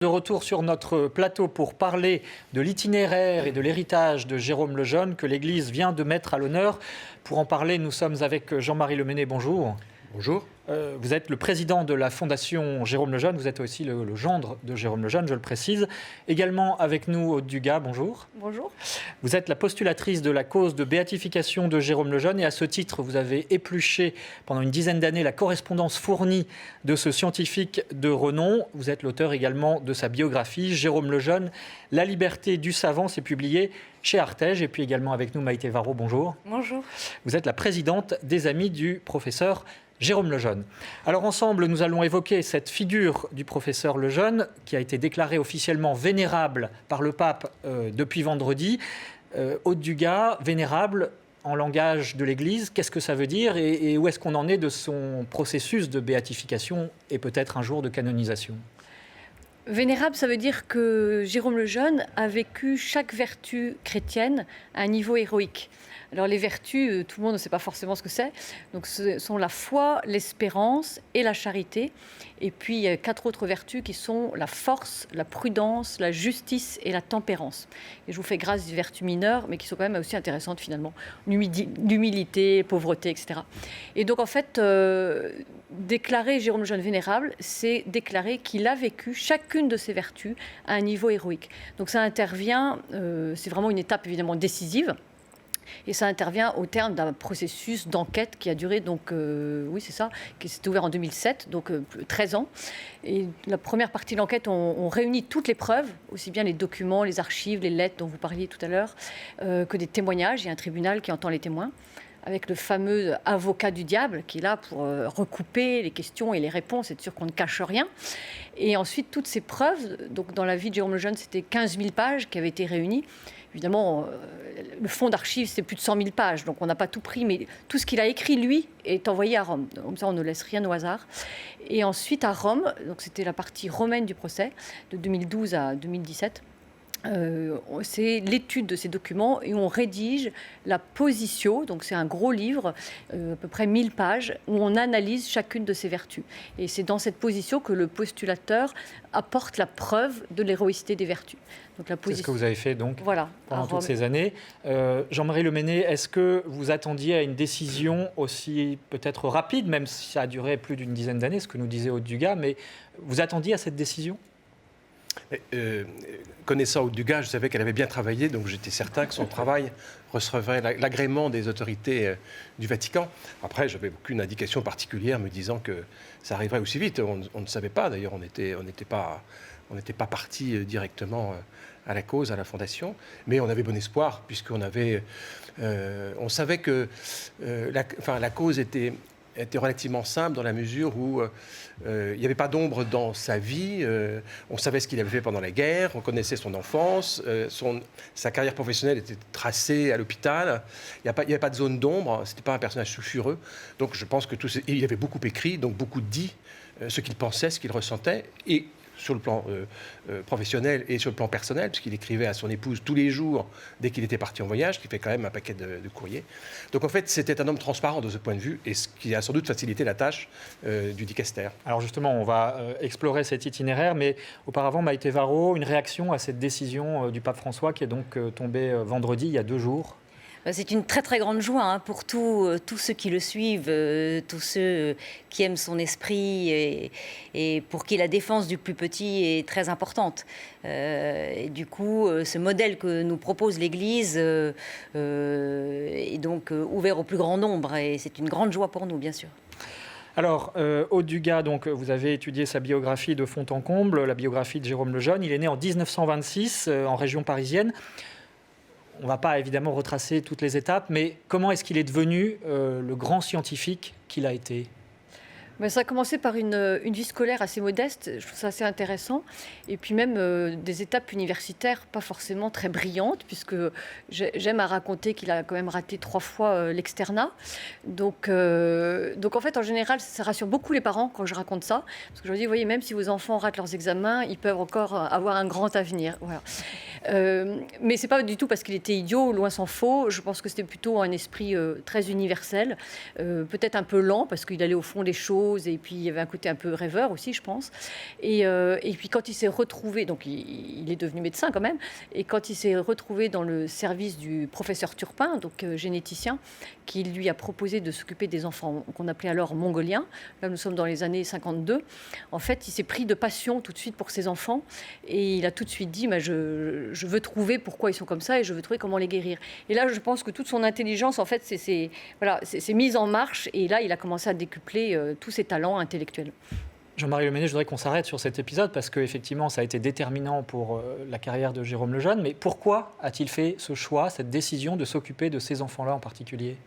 De retour sur notre plateau pour parler de l'itinéraire et de l'héritage de Jérôme Lejeune que l'Église vient de mettre à l'honneur. Pour en parler, nous sommes avec Jean-Marie Lemenné. Bonjour. Bonjour. Vous êtes le président de la Fondation Jérôme Lejeune. Vous êtes aussi le gendre de Jérôme Lejeune, je le précise. Également avec nous, Aude Dugas. Bonjour. Bonjour. Vous êtes la postulatrice de la cause de béatification de Jérôme Lejeune. Et à ce titre, vous avez épluché pendant une dizaine d'années la correspondance fournie de ce scientifique de renom. Vous êtes l'auteur également de sa biographie, Jérôme Lejeune, La liberté du savant. C'est publié chez Artege. Et puis également avec nous, Maïté Varro. Bonjour. Bonjour. Vous êtes la présidente des Amis du professeur Jérôme Lejeune. Alors ensemble, nous allons évoquer cette figure du professeur Lejeune qui a été déclarée officiellement vénérable par le pape depuis vendredi. Aude Dugas, vénérable en langage de l'Église, qu'est-ce que ça veut dire et où est-ce qu'on en est de son processus de béatification et peut-être un jour de canonisation ? Vénérable, ça veut dire que Jérôme Lejeune a vécu chaque vertu chrétienne à un niveau héroïque. Alors les vertus, tout le monde ne sait pas forcément ce que c'est. Donc ce sont la foi, l'espérance et la charité. Et puis il y a 4 autres vertus qui sont la force, la prudence, la justice et la tempérance. Et je vous fais grâce des vertus mineures, mais qui sont quand même aussi intéressantes finalement. L'humilité, pauvreté, etc. Et donc en fait, déclarer Jérôme Lejeune vénérable, c'est déclarer qu'il a vécu chacune de ces vertus à un niveau héroïque. Donc ça intervient, c'est vraiment une étape évidemment décisive. Et ça intervient au terme d'un processus d'enquête qui a duré, donc, oui c'est ça, qui s'est ouvert en 2007, donc 13 ans. Et la première partie de l'enquête, on réunit toutes les preuves, aussi bien les documents, les archives, les lettres dont vous parliez tout à l'heure, que des témoignages. Il y a un tribunal qui entend les témoins, avec le fameux avocat du diable qui est là pour recouper les questions et les réponses, être sûr qu'on ne cache rien. Et ensuite, toutes ces preuves, donc dans la vie de Jérôme Lejeune, c'était 15 000 pages qui avaient été réunies. Évidemment, le fonds d'archives, c'est plus de 100 000 pages, donc on n'a pas tout pris, mais tout ce qu'il a écrit, lui, est envoyé à Rome. Comme ça, on ne laisse rien au hasard. Et ensuite, à Rome, donc c'était la partie romaine du procès, de 2012 à 2017, c'est l'étude de ces documents et on rédige la positio, donc c'est un gros livre, à peu près 1000 pages, où on analyse chacune de ces vertus. Et c'est dans cette positio que le postulateur apporte la preuve de l'héroïcité des vertus. Donc, c'est ce que vous avez fait donc voilà, pendant toutes ces années. Jean-Marie Lemenné, est-ce que vous attendiez à une décision aussi peut-être rapide, même si ça a duré plus d'une dizaine d'années, ce que nous disait Aude Dugas, mais vous attendiez à cette décision ? Connaissant Aude Dugas, je savais qu'elle avait bien travaillé, donc j'étais certain que son travail recevrait l'agrément des autorités du Vatican. Après, je n'avais aucune indication particulière me disant que ça arriverait aussi vite. On ne savait pas, d'ailleurs, on n'était pas parti directement à la cause, à la Fondation, mais on avait bon espoir, puisqu'on on savait que la cause était relativement simple dans la mesure où il n'y avait pas d'ombre dans sa vie. On savait ce qu'il avait fait pendant la guerre, on connaissait son enfance, sa carrière professionnelle était tracée à l'hôpital. Il n'y avait pas de zone d'ombre, ce n'était pas un personnage sulfureux. Donc je pense que il avait beaucoup écrit, donc beaucoup dit ce qu'il pensait, ce qu'il ressentait, et sur le plan professionnel et sur le plan personnel, puisqu'il écrivait à son épouse tous les jours dès qu'il était parti en voyage, qui fait quand même un paquet de courriers. Donc en fait, c'était un homme transparent de ce point de vue, et ce qui a sans doute facilité la tâche du dicaster. Alors justement, on va explorer cet itinéraire, mais auparavant, Maïté Varro, une réaction à cette décision du pape François qui est donc tombée vendredi, il y a 2 jours. C'est une très très grande joie pour tous ceux qui le suivent, tous ceux qui aiment son esprit et pour qui la défense du plus petit est très importante. Et du coup, ce modèle que nous propose l'Église est donc ouvert au plus grand nombre et c'est une grande joie pour nous, bien sûr. Alors, Aude Dugas, donc, vous avez étudié sa biographie de fond en comble, la biographie de Jérôme Lejeune. Il est né en 1926 en région parisienne. On ne va pas évidemment retracer toutes les étapes, mais comment est-ce qu'il est devenu le grand scientifique qu'il a été ? Ça a commencé par une vie scolaire assez modeste, je trouve ça assez intéressant. Et puis même des étapes universitaires pas forcément très brillantes, puisque j'aime à raconter qu'il a quand même raté 3 fois l'externat. Donc en fait, en général, ça rassure beaucoup les parents quand je raconte ça. Parce que je leur dis, vous voyez, même si vos enfants ratent leurs examens, ils peuvent encore avoir un grand avenir. Voilà. Mais ce n'est pas du tout parce qu'il était idiot, loin s'en faut. Je pense que c'était plutôt un esprit très universel, peut-être un peu lent parce qu'il allait au fond des choses et puis il y avait un côté un peu rêveur aussi, je pense. Et puis quand il s'est retrouvé, donc il est devenu médecin quand même, et quand il s'est retrouvé dans le service du professeur Turpin, donc généticien, qui lui a proposé de s'occuper des enfants qu'on appelait alors mongoliens, là nous sommes dans les années 52, en fait il s'est pris de passion tout de suite pour ces enfants et il a tout de suite dit je veux trouver pourquoi ils sont comme ça et je veux trouver comment les guérir. Et là je pense que toute son intelligence en fait s'est mise en marche et là il a commencé à décupler tous ses talents intellectuels. Jean-Marie Lemenné, je voudrais qu'on s'arrête sur cet épisode parce qu'effectivement, ça a été déterminant pour la carrière de Jérôme Lejeune. Mais pourquoi a-t-il fait ce choix, cette décision de s'occuper de ces enfants-là en particulier ?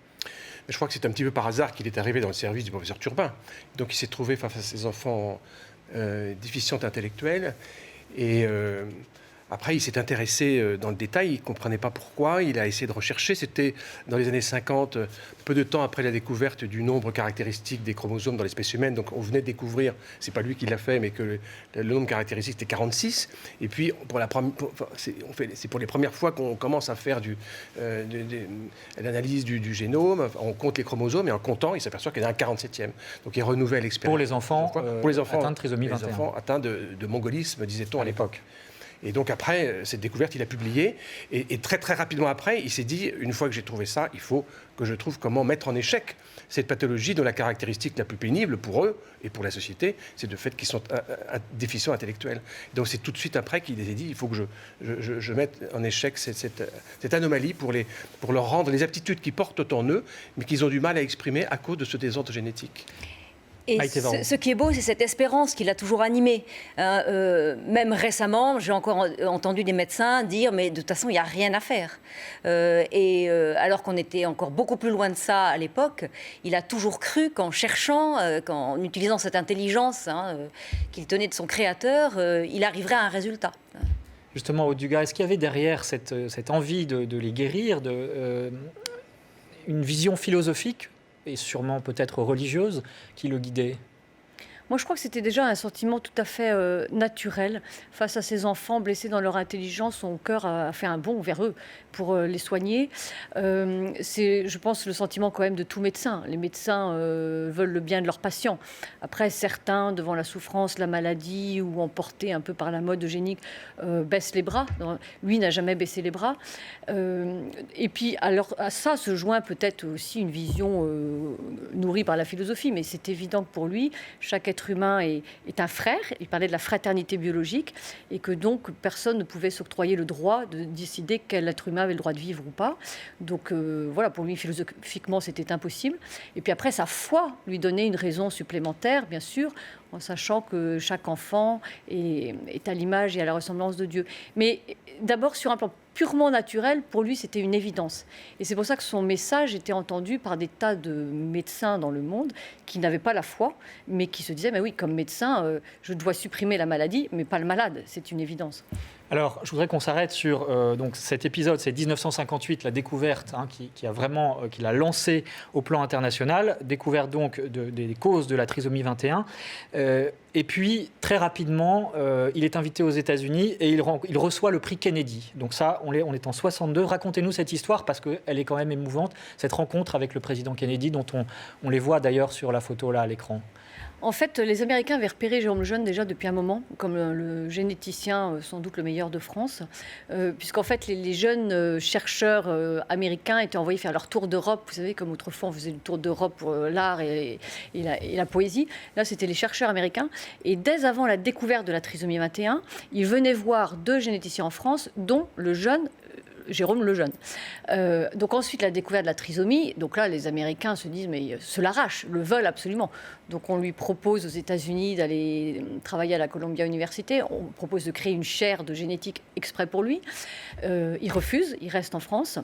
Je crois que c'est un petit peu par hasard qu'il est arrivé dans le service du professeur Turpin. Donc il s'est trouvé face à ces enfants déficients intellectuels. Et après, il s'est intéressé dans le détail, il ne comprenait pas pourquoi, il a essayé de rechercher. C'était dans les années 50, peu de temps après la découverte du nombre caractéristique des chromosomes dans l'espèce humaine. Donc on venait de découvrir, ce n'est pas lui qui l'a fait, mais que le nombre caractéristique était 46. Et puis c'est pour les premières fois qu'on commence à faire l'analyse du génome. On compte les chromosomes et en comptant, il s'aperçoit qu'il y en a un 47e. Donc il renouvelle l'expérience. Pour les enfants atteints de trisomie 21. Les enfants atteints de mongolisme, disait-on à l'époque. Et donc après cette découverte, il a publié. Et très très rapidement après, il s'est dit, une fois que j'ai trouvé ça, il faut que je trouve comment mettre en échec cette pathologie dont la caractéristique la plus pénible pour eux et pour la société, c'est le fait qu'ils sont déficients intellectuels. Donc c'est tout de suite après qu'il s'est dit, il faut que je mette en échec cette anomalie pour leur rendre les aptitudes qu'ils portent en eux, mais qu'ils ont du mal à exprimer à cause de ce désordre génétique. Et ce qui est beau, c'est cette espérance qui l'a toujours animé. Même récemment, j'ai encore entendu des médecins dire « mais de toute façon, il n'y a rien à faire ». Alors qu'on était encore beaucoup plus loin de ça à l'époque, il a toujours cru qu'en cherchant, qu'en utilisant cette intelligence qu'il tenait de son créateur, il arriverait à un résultat. Justement, Aude Dugas, est-ce qu'il y avait derrière cette envie de les guérir, une vision philosophique et sûrement peut-être religieuse qui le guidait ? Moi, je crois que c'était déjà un sentiment tout à fait naturel. Face à ces enfants blessés dans leur intelligence, son cœur a fait un bond vers eux pour les soigner. C'est, je pense, le sentiment quand même de tout médecin. Les médecins veulent le bien de leurs patients. Après, certains, devant la souffrance, la maladie ou emportés un peu par la mode eugénique, baissent les bras. Lui n'a jamais baissé les bras. Et puis, alors, à ça se joint peut-être aussi une vision nourrie par la philosophie, mais c'est évident que pour lui, chaque être humain est un frère. Il parlait de la fraternité biologique et que donc personne ne pouvait s'octroyer le droit de décider quel être humain avait le droit de vivre ou pas. Donc voilà, pour lui, philosophiquement, c'était impossible. Et puis après, sa foi lui donnait une raison supplémentaire, bien sûr, en sachant que chaque enfant est à l'image et à la ressemblance de Dieu. Mais d'abord, sur un plan purement naturel, pour lui, c'était une évidence. Et c'est pour ça que son message était entendu par des tas de médecins dans le monde qui n'avaient pas la foi, mais qui se disaient, mais oui, comme médecin, je dois supprimer la maladie, mais pas le malade, c'est une évidence. Alors, je voudrais qu'on s'arrête sur donc cet épisode, c'est 1958, la découverte qui l'a lancé au plan international, découverte donc des causes de la trisomie 21. Et puis, très rapidement, il est invité aux États-Unis et il reçoit le prix Kennedy. Donc ça, on est en 62. Racontez-nous cette histoire parce qu'elle est quand même émouvante, cette rencontre avec le président Kennedy dont on les voit d'ailleurs sur la photo là à l'écran. En fait, les Américains avaient repéré Jérôme Lejeune déjà depuis un moment, comme le généticien sans doute le meilleur de France, puisqu'en fait, les jeunes chercheurs américains étaient envoyés faire leur tour d'Europe. Vous savez, comme autrefois, on faisait le tour d'Europe pour l'art et la poésie. Là, c'était les chercheurs américains. Et dès avant la découverte de la trisomie 21, ils venaient voir 2 généticiens en France, dont le jeune Jérôme Lejeune. Donc ensuite, la découverte de la trisomie, donc là, les Américains se disent, mais se l'arrachent, le veulent absolument. Donc on lui propose aux États-Unis d'aller travailler à la Columbia University, on propose de créer une chaire de génétique exprès pour lui. Il refuse, il reste en France.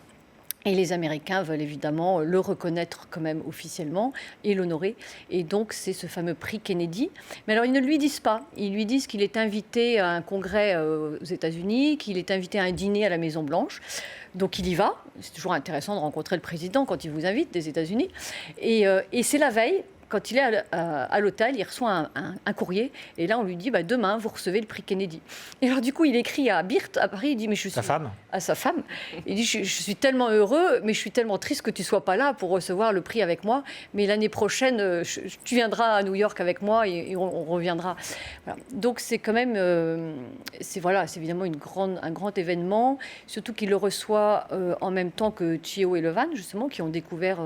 Et les Américains veulent évidemment le reconnaître quand même officiellement et l'honorer. Et donc, c'est ce fameux prix Kennedy. Mais alors, ils ne lui disent pas. Ils lui disent qu'il est invité à un congrès aux États-Unis, qu'il est invité à un dîner à la Maison-Blanche. Donc, il y va. C'est toujours intéressant de rencontrer le président quand il vous invite des États-Unis. Et c'est la veille quand il est à l'hôtel, il reçoit un courrier, et là on lui dit demain vous recevez le prix Kennedy. Et alors du coup il écrit à Birth à Paris, il dit mais je suis sa femme. À sa femme, il dit je suis tellement heureux, mais je suis tellement triste que tu sois pas là pour recevoir le prix avec moi, mais l'année prochaine tu viendras à New York avec moi et on reviendra. Voilà. Donc c'est quand même c'est évidemment un grand événement, surtout qu'il le reçoit en même temps que Chio et Levan, justement, qui ont découvert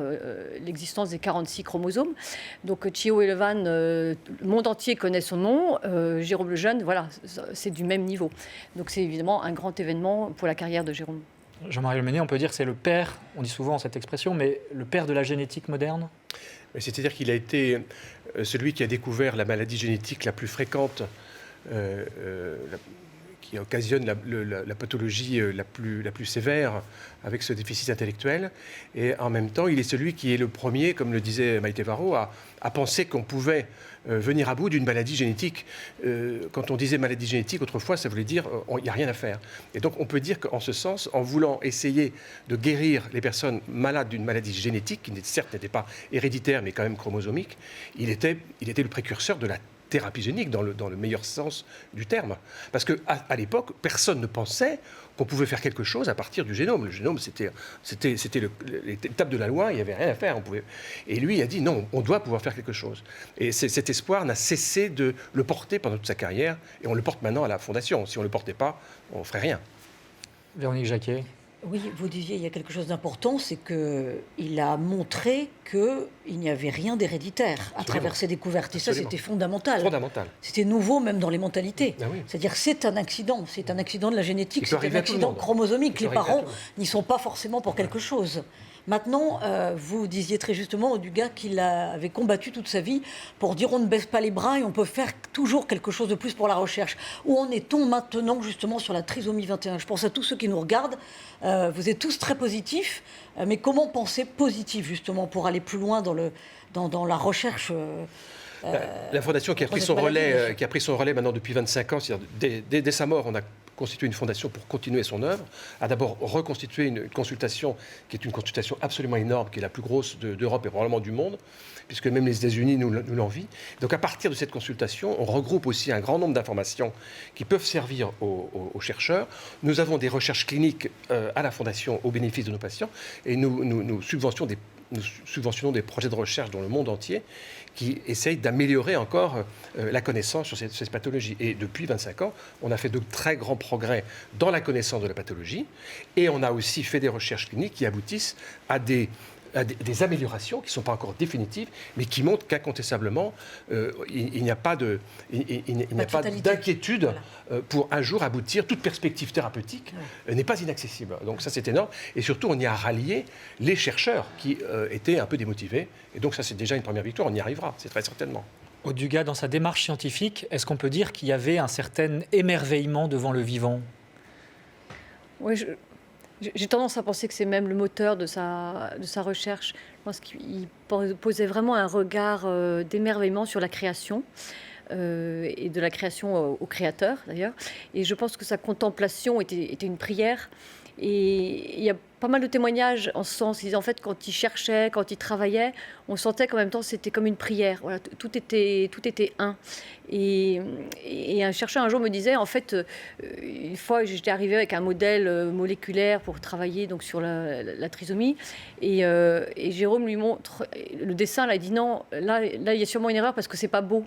l'existence des 46 chromosomes. Donc Chio et Levan, le monde entier connaît son nom. Jérôme Lejeune, voilà, c'est du même niveau. Donc c'est évidemment un grand événement pour la carrière de Jérôme. Jean-Marie Le Mené, on peut dire que c'est le père, on dit souvent cette expression, mais le père de la génétique moderne. C'est-à-dire qu'il a été celui qui a découvert la maladie génétique la plus fréquente, qui occasionne la pathologie la plus sévère avec ce déficit intellectuel. Et en même temps, il est celui qui est le premier, comme le disait Maïté Varro, à penser qu'on pouvait venir à bout d'une maladie génétique. Quand on disait maladie génétique, autrefois, ça voulait dire il n'y a rien à faire. Et donc, on peut dire qu'en ce sens, en voulant essayer de guérir les personnes malades d'une maladie génétique, qui certes n'était pas héréditaire, mais quand même chromosomique, il était le précurseur de la thérapie génique dans le meilleur sens du terme. Parce qu'à l'époque, personne ne pensait qu'on pouvait faire quelque chose à partir du génome. Le génome, c'était l'étape de la loi, il n'y avait rien à faire. Et lui, il a dit non, on doit pouvoir faire quelque chose. Et cet espoir n'a cessé de le porter pendant toute sa carrière, et on le porte maintenant à la Fondation. Si on ne le portait pas, on ne ferait rien. Véronique Jacquet. Oui, vous disiez, il y a quelque chose d'important, c'est qu'il a montré qu'il n'y avait rien d'héréditaire à travers ses découvertes. Et ça, c'était fondamental. C'était nouveau même dans les mentalités. Ah oui. C'est-à-dire c'est un accident de la génétique, c'est un accident chromosomique. Les parents n'y sont pas forcément pour quelque chose. Maintenant, vous disiez très justement, Dugas, qu'il avait combattu toute sa vie pour dire on ne baisse pas les bras et on peut faire toujours quelque chose de plus pour la recherche. Où en est-on maintenant justement sur la trisomie 21 ? Je pense à tous ceux qui nous regardent. Vous êtes tous très positifs, mais comment penser positif justement pour aller plus loin dans la recherche la Fondation qui a pris son relais maintenant depuis 25 ans, c'est-à-dire dès sa mort, on a constitué une fondation pour continuer son œuvre, a d'abord reconstitué une consultation qui est une consultation absolument énorme, qui est la plus grosse d'Europe et probablement du monde, puisque même les États-Unis nous l'envient. Donc à partir de cette consultation, on regroupe aussi un grand nombre d'informations qui peuvent servir aux chercheurs. Nous avons des recherches cliniques à la Fondation au bénéfice de nos patients, et nous subventionnons des projets de recherche dans le monde entier qui essayent d'améliorer encore la connaissance sur ces pathologies. Et depuis 25 ans, on a fait de très grands progrès dans la connaissance de la pathologie, et on a aussi fait des recherches cliniques qui aboutissent à des améliorations qui ne sont pas encore définitives, mais qui montrent qu'incontestablement, il n'y a pas d'inquiétude pour un jour aboutir. Toute perspective thérapeutique n'est pas inaccessible. Donc ça, c'est énorme. Et surtout, on y a rallié les chercheurs qui étaient un peu démotivés. Et donc ça, c'est déjà une première victoire. On y arrivera, c'est très certainement. Dugas, dans sa démarche scientifique, est-ce qu'on peut dire qu'il y avait un certain émerveillement devant le vivant ? Oui, j'ai tendance à penser que c'est même le moteur de sa recherche. Je pense qu'il posait vraiment un regard d'émerveillement sur la création et de la création au créateur, d'ailleurs. Et je pense que sa contemplation était une prière. Et il y a pas mal de témoignages en ce sens. Ils disaient, en fait, quand il cherchait, quand il travaillait, on sentait qu'en même temps, c'était comme une prière. Voilà, tout était un. Et un chercheur, un jour, me disait, en fait, une fois, j'étais arrivée avec un modèle moléculaire pour travailler donc, sur la trisomie. Et Jérôme lui montre le dessin. Là, il dit, non, là, il y a sûrement une erreur parce que c'est pas beau.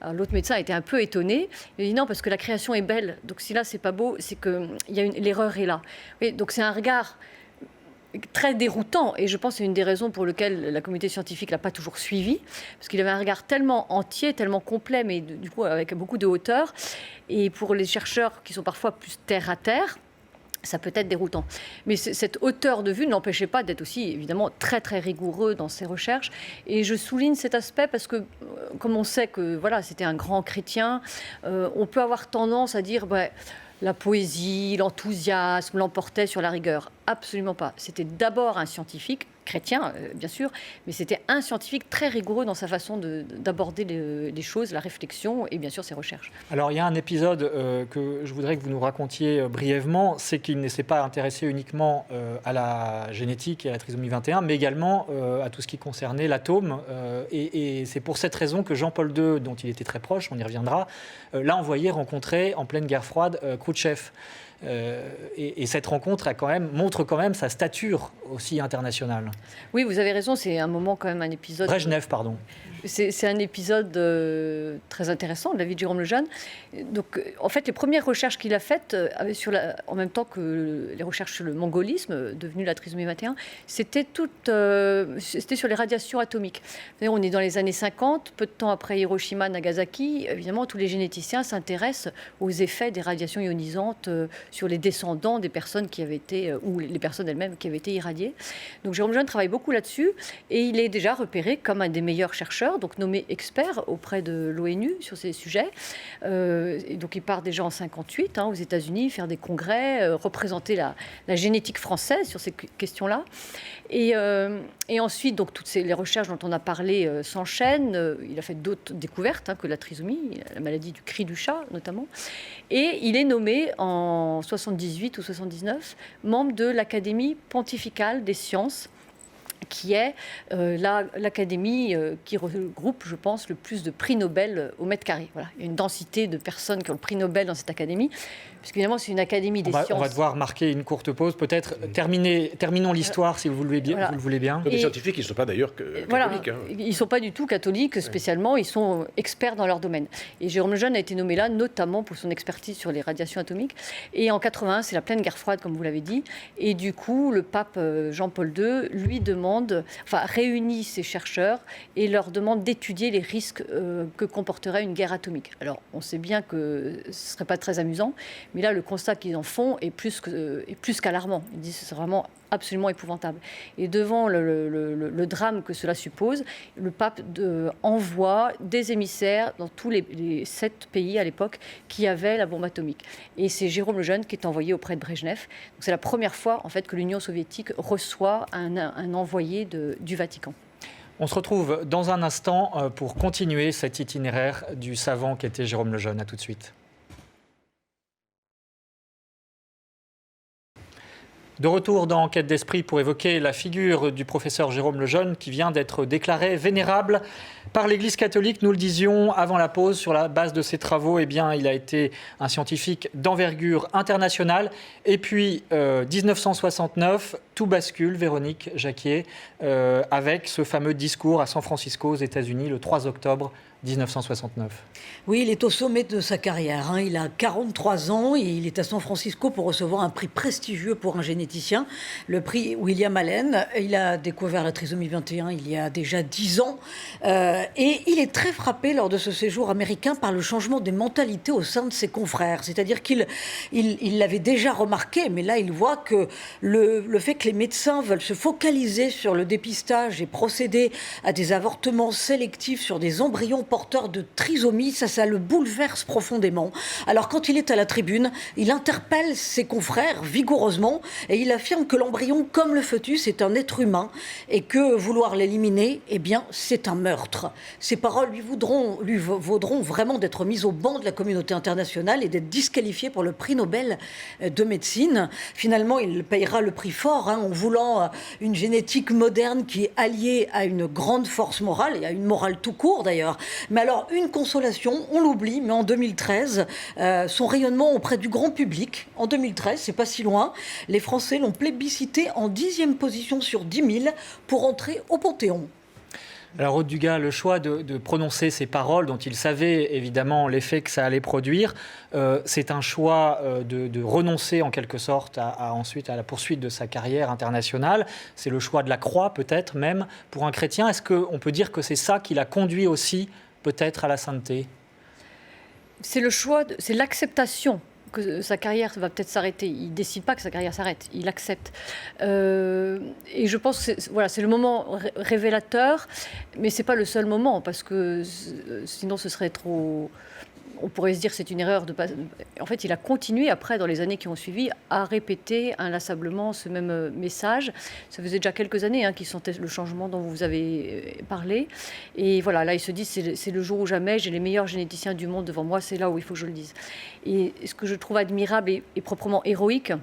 Alors, l'autre médecin a été un peu étonné. Il a dit non, parce que la création est belle. Donc si là, c'est pas beau, c'est que l'erreur est là. Oui, donc c'est un regard très déroutant. Et je pense que c'est une des raisons pour lesquelles la communauté scientifique ne l'a pas toujours suivi. Parce qu'il avait un regard tellement entier, tellement complet, mais du coup avec beaucoup de hauteur. Et pour les chercheurs qui sont parfois plus terre à terre, ça peut être déroutant. Mais cette hauteur de vue ne l'empêchait pas d'être aussi, évidemment, très, très rigoureux dans ses recherches. Et je souligne cet aspect parce que, comme on sait que voilà, c'était un grand chrétien, on peut avoir tendance à dire la poésie, l'enthousiasme l'emportait sur la rigueur. Absolument pas. C'était d'abord un scientifique chrétien, bien sûr, mais c'était un scientifique très rigoureux dans sa façon d'aborder les choses, la réflexion et bien sûr ses recherches. Alors il y a un épisode que je voudrais que vous nous racontiez brièvement, c'est qu'il ne s'est pas intéressé uniquement à la génétique et à la trisomie 21, mais également à tout ce qui concernait l'atome. Et c'est pour cette raison que Jean-Paul II, dont il était très proche, on y reviendra, l'a envoyé rencontrer en pleine guerre froide Khrouchtchev. Et cette rencontre montre quand même sa stature aussi internationale. Oui, vous avez raison, c'est un moment quand même, un épisode... Brejnev, pardon. C'est un épisode très intéressant de la vie de Jérôme Lejeune. Donc, en fait, les premières recherches qu'il a faites, en même temps que les recherches sur le mongolisme, devenu la trisomie 21, c'était sur les radiations atomiques. On est dans les années 50, peu de temps après Hiroshima, Nagasaki. Évidemment, tous les généticiens s'intéressent aux effets des radiations ionisantes sur les descendants des personnes qui avaient été, ou les personnes elles-mêmes qui avaient été irradiées. Donc, Jérôme Lejeune travaille beaucoup là-dessus et il est déjà repéré comme un des meilleurs chercheurs, donc nommé expert auprès de l'ONU sur ces sujets. Et donc il part déjà en 1958 aux États-Unis faire des congrès, représenter la génétique française sur ces questions-là. Et ensuite, donc toutes les recherches dont on a parlé s'enchaînent. Il a fait d'autres découvertes que la trisomie, la maladie du cri du chat notamment. Et il est nommé en 78 ou 79 membre de l'Académie pontificale des sciences, qui est l'académie qui regroupe, je pense, le plus de prix Nobel au mètre carré. Voilà. Il y a une densité de personnes qui ont le prix Nobel dans cette académie, puisqu'évidemment, c'est une académie des sciences. On va devoir marquer une courte pause, peut-être. Terminons l'histoire, si vous le voulez bien. Les scientifiques, ils ne sont pas d'ailleurs catholiques. Ils ne sont pas du tout catholiques, spécialement. Ils sont experts dans leur domaine. Et Jérôme Lejeune a été nommé là, notamment pour son expertise sur les radiations atomiques. Et en 81, c'est la pleine guerre froide, comme vous l'avez dit. Et du coup, le pape Jean-Paul II lui réunit ses chercheurs et leur demande d'étudier les risques que comporterait une guerre atomique. Alors, on sait bien que ce ne serait pas très amusant, mais là, le constat qu'ils en font est plus qu'alarmant. Ils disent que c'est vraiment absolument épouvantable. Et devant le drame que cela suppose, le pape envoie des émissaires dans tous les 7 pays à l'époque qui avaient la bombe atomique. Et c'est Jérôme Lejeune qui est envoyé auprès de Brejnev. Donc c'est la première fois en fait que l'Union soviétique reçoit un envoyé du Vatican. On se retrouve dans un instant pour continuer cet itinéraire du savant qu'était Jérôme Lejeune. À tout de suite. De retour dans Enquête d'esprit pour évoquer la figure du professeur Jérôme Lejeune qui vient d'être déclaré vénérable par l'Église catholique. Nous le disions avant la pause, sur la base de ses travaux, il a été un scientifique d'envergure internationale. Et puis, 1969, tout bascule, Véronique Jacquier, avec ce fameux discours à San Francisco, aux États-Unis, le 3 octobre 1969. Oui, il est au sommet de sa carrière. Il a 43 ans et il est à San Francisco pour recevoir un prix prestigieux pour un généticien, le prix William Allen. Il a découvert la trisomie 21 il y a déjà 10 ans. Et il est très frappé lors de ce séjour américain par le changement des mentalités au sein de ses confrères. C'est-à-dire qu'il l'avait déjà remarqué, mais là, il voit que le fait que les médecins veulent se focaliser sur le dépistage et procéder à des avortements sélectifs sur des embryons porteur de trisomie, ça le bouleverse profondément. Alors quand il est à la tribune, il interpelle ses confrères vigoureusement et il affirme que l'embryon, comme le fœtus, est un être humain et que vouloir l'éliminer, eh bien, c'est un meurtre. Ces paroles lui vaudront vraiment d'être mises au banc de la communauté internationale et d'être disqualifié pour le prix Nobel de médecine. Finalement, il payera le prix fort en voulant une génétique moderne qui est alliée à une grande force morale et à une morale tout court d'ailleurs. Mais alors, une consolation, on l'oublie, mais en 2013, son rayonnement auprès du grand public, en 2013, c'est pas si loin, les Français l'ont plébiscité en 10e position sur 10 000 pour entrer au Panthéon. Alors, Aude Dugas, le choix de prononcer ces paroles, dont il savait évidemment l'effet que ça allait produire, c'est un choix de renoncer en quelque sorte ensuite à la poursuite de sa carrière internationale. C'est le choix de la croix, peut-être même, pour un chrétien. Est-ce qu'on peut dire que c'est ça qui l'a conduit aussi, peut-être, à la sainteté ? C'est le choix, c'est l'acceptation que sa carrière va peut-être s'arrêter. Il ne décide pas que sa carrière s'arrête, il accepte. Et je pense que c'est le moment révélateur, mais ce n'est pas le seul moment, parce que sinon ce serait trop... on pourrait se dire que c'est une erreur de pas... En fait, il a continué après, dans les années qui ont suivi, à répéter inlassablement ce même message. Ça faisait déjà quelques années qu'il sentait le changement dont vous avez parlé. Et voilà, là, il se dit, c'est le jour ou jamais, j'ai les meilleurs généticiens du monde devant moi, c'est là où il faut que je le dise. Et ce que je trouve admirable et proprement héroïque,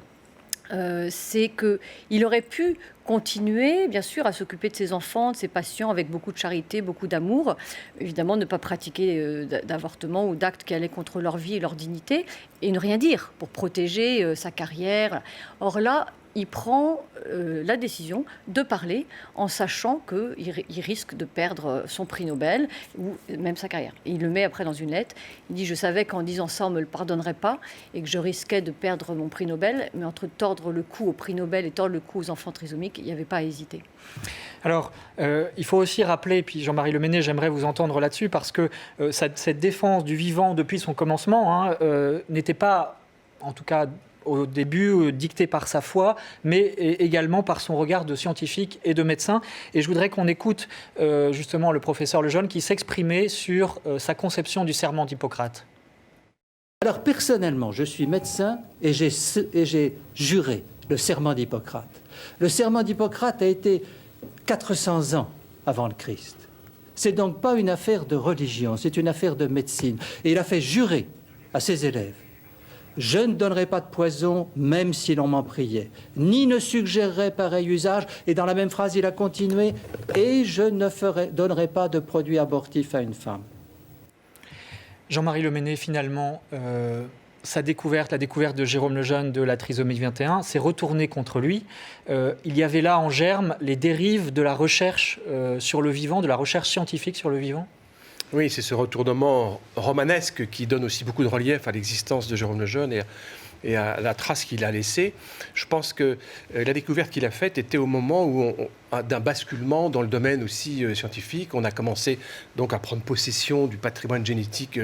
c'est qu'il aurait pu continuer, bien sûr, à s'occuper de ses enfants, de ses patients, avec beaucoup de charité, beaucoup d'amour. Évidemment, ne pas pratiquer d'avortement ou d'actes qui allaient contre leur vie et leur dignité, et ne rien dire pour protéger sa carrière. Or là, il prend la décision de parler en sachant qu'il risque de perdre son prix Nobel ou même sa carrière. Et il le met après dans une lettre. Il dit « Je savais qu'en disant ça, on ne me le pardonnerait pas et que je risquais de perdre mon prix Nobel. Mais entre tordre le cou au prix Nobel et tordre le cou aux enfants trisomiques, il n'y avait pas à hésiter. » Alors, il faut aussi rappeler, puis Jean-Marie Le Menez, j'aimerais vous entendre là-dessus, parce que cette défense du vivant depuis son commencement n'était pas, en tout cas au début, dictée par sa foi, mais également par son regard de scientifique et de médecin. Et je voudrais qu'on écoute justement le professeur Lejeune qui s'exprimait sur sa conception du serment d'Hippocrate. Alors personnellement, je suis médecin et j'ai juré le serment d'Hippocrate. Le serment d'Hippocrate a été 400 ans avant le Christ. C'est donc pas une affaire de religion, c'est une affaire de médecine. Et il a fait jurer à ses élèves: je ne donnerai pas de poison, même si l'on m'en priait, ni ne suggérerai pareil usage. Et dans la même phrase, il a continué: et je ne donnerai pas de produit abortif à une femme. Jean-Marie Le Menez, finalement, la découverte de Jérôme Lejeune de la trisomie 21 s'est retournée contre lui. Il y avait là en germe les dérives de la recherche sur le vivant, de la recherche scientifique sur le vivant. Oui, c'est ce retournement romanesque qui donne aussi beaucoup de relief à l'existence de Jérôme Lejeune et à la trace qu'il a laissée. Je pense que la découverte qu'il a faite était au moment d'un basculement dans le domaine aussi scientifique. On a commencé donc à prendre possession du patrimoine génétique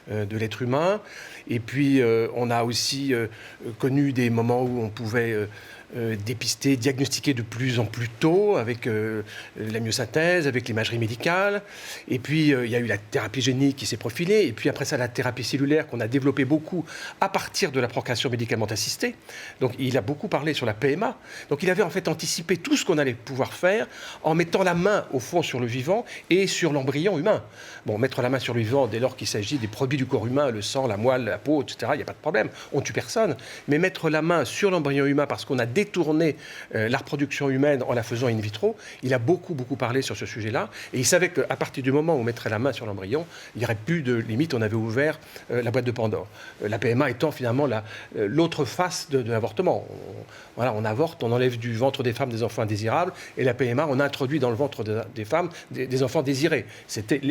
de l'être humain. Et puis, on a aussi connu des moments où on pouvait dépister, diagnostiquer de plus en plus tôt avec la myosynthèse, avec l'imagerie médicale. Et puis, il y a eu la thérapie génique qui s'est profilée. Et puis, après ça, la thérapie cellulaire qu'on a développée beaucoup à partir de la procréation médicalement assistée. Donc, il a beaucoup parlé sur la PMA. Donc, il avait en fait anticipé tout ce qu'on allait pouvoir faire en mettant la main, au fond, sur le vivant et sur l'embryon humain. Bon, mettre la main sur le vivant dès lors qu'il s'agit des produits du corps humain, le sang, la moelle, la peau, etc., il n'y a pas de problème. On ne tue personne. Mais mettre la main sur l'embryon humain parce qu'on a détourné la reproduction humaine en la faisant in vitro, il a beaucoup parlé sur ce sujet-là. Et il savait qu'à partir du moment où on mettrait la main sur l'embryon, il n'y aurait plus de limite, on avait ouvert la boîte de Pandore. La PMA étant finalement l'autre face de l'avortement. On avorte, on enlève du ventre des femmes des enfants indésirables, et la PMA, on introduit dans le ventre des femmes des enfants désirés.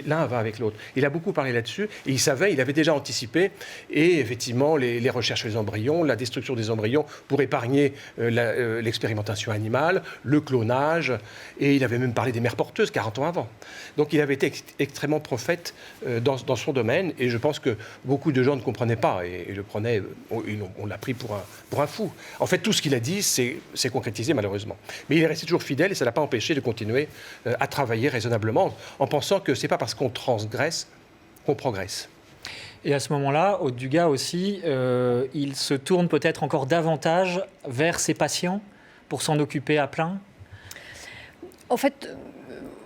L'un va avec l'autre. Il a beaucoup parlé là-dessus, et il savait, il avait déjà anticipé, et effectivement, les recherches sur les embryons, la destruction des embryons pour épargner l'expérimentation animale, le clonage, et il avait même parlé des mères porteuses 40 ans avant. Donc il avait été extrêmement prophète dans son domaine, et je pense que beaucoup de gens ne comprenaient pas, et le prenaient, on l'a pris pour un fou. En fait, tout ce qu'il a dit, c'est concrétisé malheureusement. Mais il est resté toujours fidèle, et ça ne l'a pas empêché de continuer à travailler raisonnablement, en pensant que ce n'est pas parce qu'on transgresse qu'on progresse. Et à ce moment-là, Aude Dugas aussi, il se tourne peut-être encore davantage vers ses patients pour s'en occuper à plein. En fait,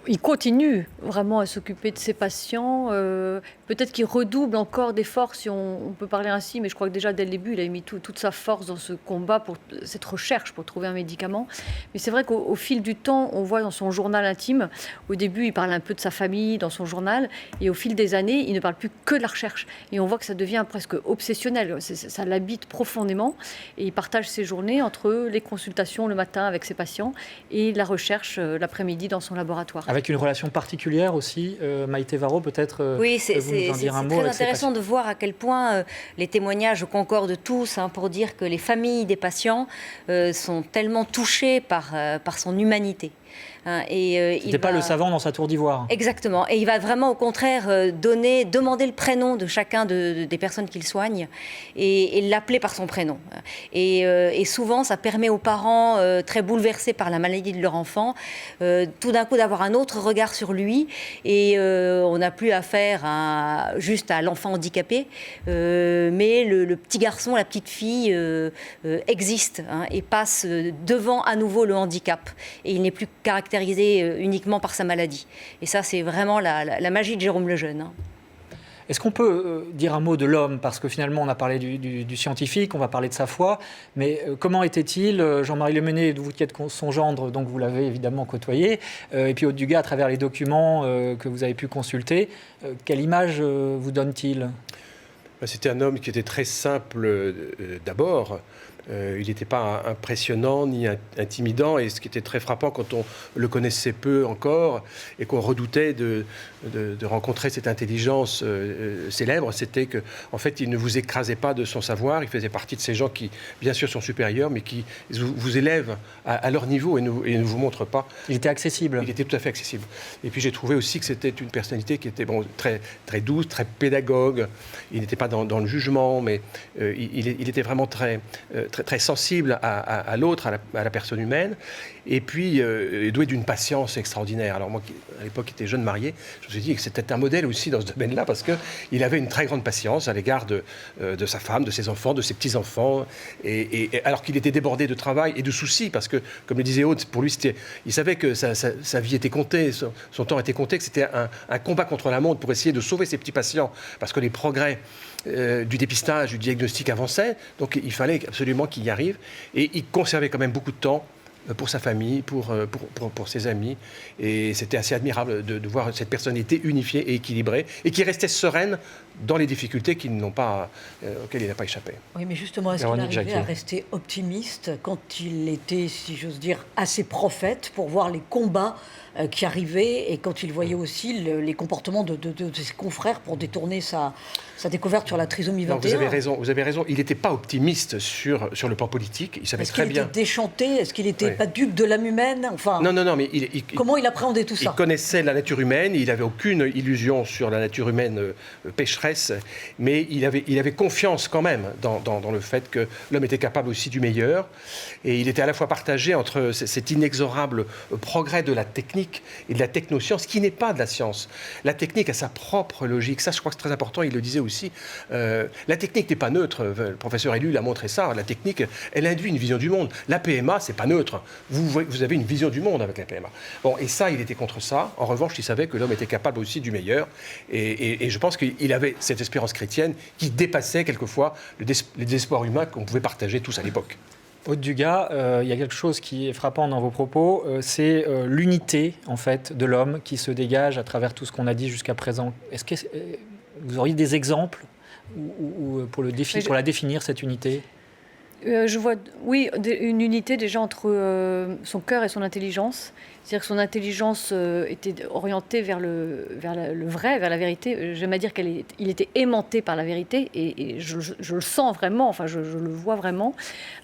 il continue vraiment à s'occuper de ses patients. Peut-être qu'il redouble encore d'efforts, si on peut parler ainsi, mais je crois que déjà dès le début, il a mis toute sa force dans ce combat, pour cette recherche pour trouver un médicament. Mais c'est vrai qu'au fil du temps, on voit dans son journal intime, au début, il parle un peu de sa famille dans son journal, et au fil des années, il ne parle plus que de la recherche. Et on voit que ça devient presque obsessionnel, ça l'habite profondément, et il partage ses journées entre les consultations le matin avec ses patients et la recherche l'après-midi dans son laboratoire. Avec une relation particulière aussi, Maïté Varro, peut-être. Oui, c'est très intéressant de voir à quel point les témoignages concordent tous pour dire que les familles des patients sont tellement touchées par son humanité. Hein, C'était pas le savant dans sa tour d'ivoire. Exactement. Et il va vraiment, au contraire, demander le prénom de chacun des personnes qu'il soigne et l'appeler par son prénom. Et souvent, ça permet aux parents très bouleversés par la maladie de leur enfant, tout d'un coup d'avoir un autre regard sur lui. Et on n'a plus affaire juste à l'enfant handicapé, mais le petit garçon, la petite fille existe, hein, et passe devant à nouveau le handicap. Et il n'est plus caractérisé uniquement par sa maladie. Et ça, c'est vraiment la magie de Jérôme Lejeune. Hein. Est-ce qu'on peut dire un mot de l'homme? Parce que finalement, on a parlé du scientifique, on va parler de sa foi. Mais comment était-il, Jean-Marie Lemenné, vous qui êtes son gendre, donc vous l'avez évidemment côtoyé, et puis Aude Dugas, à travers les documents que vous avez pu consulter, quelle image vous donne-t-il? C'était un homme qui était très simple d'abord. Il n'était pas impressionnant ni intimidant, et ce qui était très frappant quand on le connaissait peu encore et qu'on redoutait de rencontrer cette intelligence célèbre, c'était que, en fait, il ne vous écrasait pas de son savoir. Il faisait partie de ces gens qui, bien sûr, sont supérieurs, mais qui vous élèvent à leur niveau et ne vous montrent pas. Il était accessible. Il était tout à fait accessible. Et puis j'ai trouvé aussi que c'était une personnalité qui était très, très douce, très pédagogue. Il n'était pas dans le jugement, mais il était vraiment très sensible à l'autre, à la personne humaine, et puis doué d'une patience extraordinaire. Alors moi, qui à l'époque était jeune marié, je me suis dit que c'était un modèle aussi dans ce domaine-là, parce qu'il avait une très grande patience à l'égard de sa femme, de ses enfants, de ses petits-enfants, et alors qu'il était débordé de travail et de soucis, parce que, comme le disait Aude, pour lui, il savait que sa vie était comptée, son temps était compté, que c'était un combat contre la montre pour essayer de sauver ses petits patients, parce que les progrès du dépistage, du diagnostic avançaient, donc il fallait absolument qu'il y arrive, et il conservait quand même beaucoup de temps pour sa famille, pour ses amis, et c'était assez admirable de voir cette personnalité unifiée et équilibrée, et qui restait sereine dans les difficultés auxquelles il n'a pas échappé. Oui, mais justement, est-ce qu'il arrivait à rester optimiste quand il était, si j'ose dire, assez prophète pour voir les combats qui arrivaient, et quand il voyait aussi les comportements de ses confrères pour détourner sa découverte sur la trisomie 21? Non, vous avez raison. Il n'était pas optimiste sur le plan politique. Il savait très bien. Est-ce qu'il était déchanté? Est-ce qu'il n'était pas dupe de l'âme humaine? Enfin, non, mais comment il appréhendait tout ça? Il connaissait la nature humaine, il n'avait aucune illusion sur la nature humaine pécheresse, mais il avait confiance quand même dans le fait que l'homme était capable aussi du meilleur. Et il était à la fois partagé entre cet inexorable progrès de la technique et de la technoscience, qui n'est pas de la science. La technique a sa propre logique. Ça, je crois que c'est très important. Il le disait aussi. La technique n'est pas neutre. Le professeur Ellul a montré ça. La technique, elle induit une vision du monde. La PMA, c'est pas neutre. Vous avez une vision du monde avec la PMA. Bon, et ça, il était contre ça. En revanche, il savait que l'homme était capable aussi du meilleur. Et je pense qu'il avait cette espérance chrétienne qui dépassait quelquefois le désespoir humain qu'on pouvait partager tous à l'époque. Aude Dugas, il y a quelque chose qui est frappant dans vos propos, c'est l'unité en fait de l'homme qui se dégage à travers tout ce qu'on a dit jusqu'à présent. Est-ce que vous auriez des exemples pour la définir, cette unité? Je vois, oui, une unité déjà entre son cœur et son intelligence. C'est-à-dire que son intelligence était orientée vers le vrai, vers la vérité. J'aime à dire qu'il était aimanté par la vérité, et je le sens vraiment, enfin je le vois vraiment.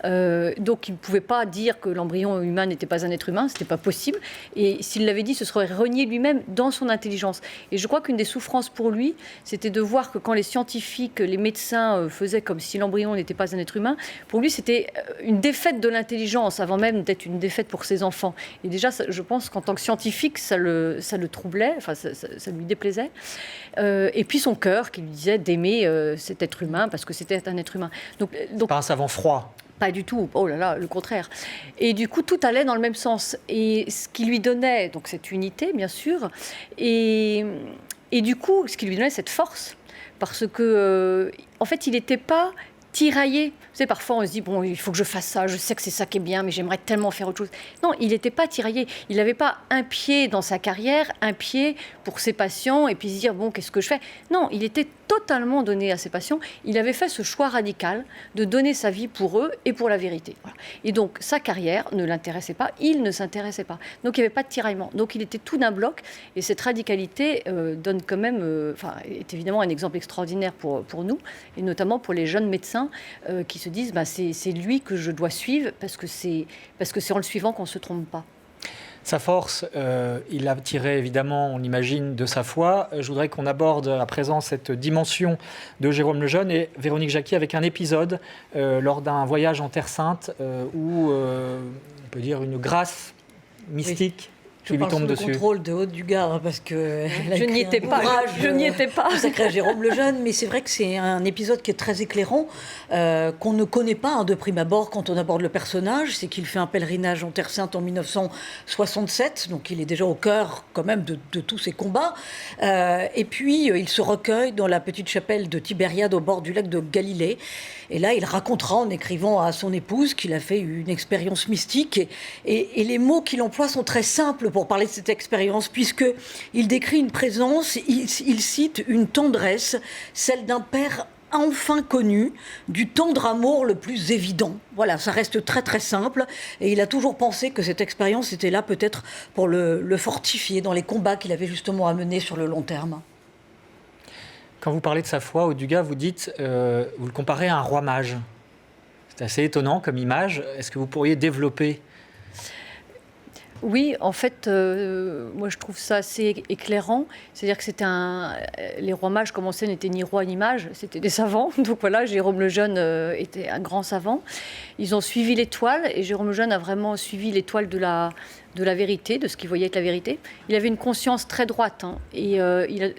Donc il ne pouvait pas dire que l'embryon humain n'était pas un être humain, ce n'était pas possible. Et s'il l'avait dit, ce serait renier lui-même dans son intelligence. Et je crois qu'une des souffrances pour lui, c'était de voir que quand les scientifiques, les médecins faisaient comme si l'embryon n'était pas un être humain, pour lui c'était une défaite de l'intelligence, avant même d'être une défaite pour ses enfants. Et déjà, je pense qu'en tant que scientifique, ça le troublait, enfin ça lui déplaisait. Et puis son cœur qui lui disait d'aimer cet être humain parce que c'était un être humain. Donc pas un savant froid. Pas du tout, oh là là, le contraire. Et du coup, tout allait dans le même sens. Et ce qui lui donnait, donc cette unité, bien sûr, et du coup, ce qui lui donnait cette force, parce que, en fait, il n'était pas tiraillé. Vous savez, parfois on se dit, bon, il faut que je fasse ça, je sais que c'est ça qui est bien, mais j'aimerais tellement faire autre chose. Non, il n'était pas tiraillé. Il n'avait pas un pied dans sa carrière, un pied pour ses patients, et puis se dire, bon, qu'est-ce que je fais? Non, il était totalement donné à ses patients. Il avait fait ce choix radical de donner sa vie pour eux et pour la vérité. Voilà. Et donc, sa carrière ne l'intéressait pas, il ne s'intéressait pas. Donc, il n'y avait pas de tiraillement. Donc, il était tout d'un bloc, et cette radicalité donne quand même, est évidemment un exemple extraordinaire pour nous, et notamment pour les jeunes médecins qui se disent, c'est lui que je dois suivre, parce que c'est en le suivant qu'on ne se trompe pas. Sa force, il l'a tirée évidemment, on l'imagine, de sa foi. Je voudrais qu'on aborde à présent cette dimension de Jérôme Lejeune et Véronique Jacquier avec un épisode lors d'un voyage en Terre Sainte où on peut dire une grâce mystique qui lui tombe dessus. Je parle sous le contrôle de Aude Dugas parce que je n'y étais pas. Je n'y étais pas. Consacré à Jérôme Lejeune, mais c'est vrai que c'est un épisode qui est très éclairant, qu'on ne connaît pas de prime abord quand on aborde le personnage. C'est qu'il fait un pèlerinage en Terre Sainte en 1967, donc il est déjà au cœur quand même de tous ces combats. Et puis il se recueille dans la petite chapelle de Tibériade au bord du lac de Galilée. Et là, il racontera en écrivant à son épouse qu'il a fait une expérience mystique. Et les mots qu'il emploie sont très simples pour parler de cette expérience, puisqu'il décrit une présence, il cite une tendresse, celle d'un père enfin connu, du tendre amour le plus évident. Voilà, ça reste très très simple. Et il a toujours pensé que cette expérience était là peut-être pour le fortifier dans les combats qu'il avait justement à mener sur le long terme. Quand vous parlez de sa foi, Aude Dugas, vous dites, vous le comparez à un roi mage. C'est assez étonnant comme image. Est-ce que vous pourriez développer ? Oui, en fait, moi je trouve ça assez éclairant. C'est-à-dire que les rois mages, comme on sait, n'étaient ni rois ni mages, c'était des savants. Donc voilà, Jérôme Lejeune était un grand savant. Ils ont suivi l'étoile et Jérôme Lejeune a vraiment suivi l'étoile de la vérité, de ce qu'il voyait être la vérité. Il avait une conscience très droite. Et